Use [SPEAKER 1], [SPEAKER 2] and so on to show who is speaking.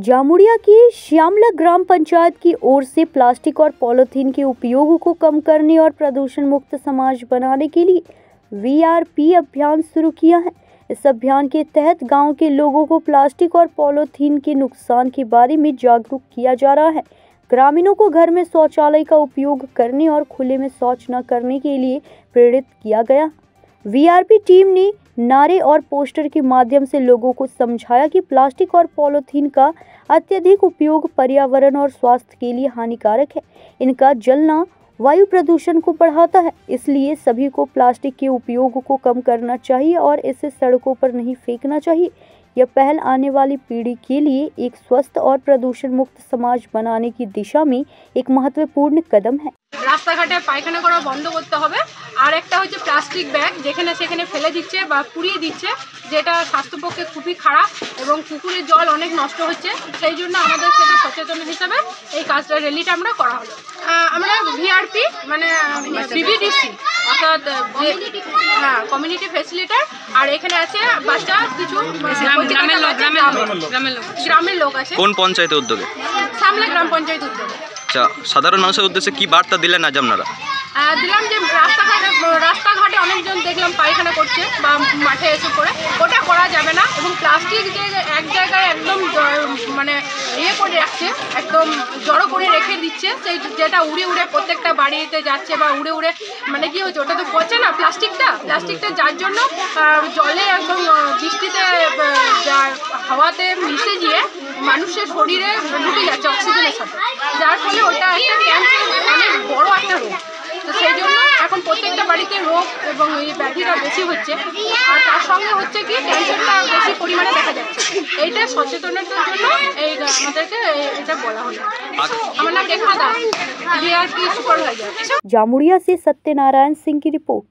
[SPEAKER 1] जामुड़िया की श्यामला ग्राम पंचायत की ओर से प्लास्टिक और पॉलीथीन के उपयोग को कम करने और प्रदूषण मुक्त समाज बनाने के लिए वीआरपी अभियान शुरू किया है। इस अभियान के तहत गांव के लोगों को प्लास्टिक और पॉलीथीन के नुकसान के बारे में जागरूक किया जा रहा है। ग्रामीणों को घर में शौचालय का उपयोग करने और खुले में शौच न करने के लिए प्रेरित किया गया। वीआरपी टीम ने नारे और पोस्टर के माध्यम से लोगों को समझाया कि प्लास्टिक और पॉलीथीन का अत्यधिक उपयोग पर्यावरण और स्वास्थ्य के लिए हानिकारक है। इनका जलना वायु प्रदूषण को बढ़ाता है, इसलिए सभी को प्लास्टिक के उपयोग को कम करना चाहिए और इसे सड़कों पर नहीं फेंकना चाहिए। यह पहल आने वाली पीढ़ी के लिए एक स्वस्थ और प्रदूषण मुक्त समाज बनाने की दिशा में एक महत्वपूर्ण कदम है।
[SPEAKER 2] রাস্তাঘাটে পায়খানা করা বন্ধ করতে হবে। আর একটা হচ্ছে প্লাস্টিক ব্যাগ যেখানে সেখানে ফেলে দিচ্ছে বা পুড়িয়ে দিচ্ছে, যেটা স্বাস্থ্যপক্ষে খুবই খারাপ এবং পুকুরের জল অনেক নষ্ট হচ্ছে। সেই জন্য আমাদের সেটা সচেতন হিসাবে এই কাজটা র্যালিটা আমরা করা হলো। আমরা ভিআরপি মানে বিবিডিসি অর্থাৎ কমিউনিটি ফ্যাসিলিটার, আর এখানে আছে বাচ্চা কিছু গ্রামের লোক আছে।
[SPEAKER 3] কোন পঞ্চায়েতের উদ্যোগে?
[SPEAKER 2] শ্যামলা গ্রাম পঞ্চায়েত উদ্যোগে।
[SPEAKER 3] আচ্ছা, সাধারণ মানুষের উদ্দেশ্যে কি বার্তা দিলেন আজ আপনারা?
[SPEAKER 2] দিলাম যে রাস্তাঘাটে অনেকজন দেখলাম পায়খানা করছে বা মাঠে এসে করে, ওটা করা যাবে না। এবং প্লাস্টিক যে এক জায়গায় একদম মানে করে রাখছে, একদম জড়ো করে রেখে দিচ্ছে, সেই যেটা উড়ে উড়ে প্রত্যেকটা বাড়িতে যাচ্ছে বা উড়ে উড়ে মানে কি হচ্ছে, ওটা তো পচে না প্লাস্টিকটা যার জন্য জলে একদম বৃষ্টিতে হাওয়াতে মিশে গিয়ে মানুষের শরীরে ঢুকে যাচ্ছে অক্সিজেনের সাথে, যার ফলে ওটা একটা ক্যান্সার অনেক বড় একটা রোগ। তো সেই জন্য এখন প্রত্যেকটা বাড়িতে রোগ এবং এই ব্যাধিটা বেশি হচ্ছে, আর তার সঙ্গে হচ্ছে কি ক্যান্সারটা বেশি পরিমাণে দেখা যাচ্ছে। এইটা সচেতনতার জন্য আমাদেরকে এটা বলা হলো। আমার নাম রেখা দাস, ভিআরপি সুপারভাইজার।
[SPEAKER 1] जामुड़िया से सत्यनारायण सिंह की रिपोर्ट।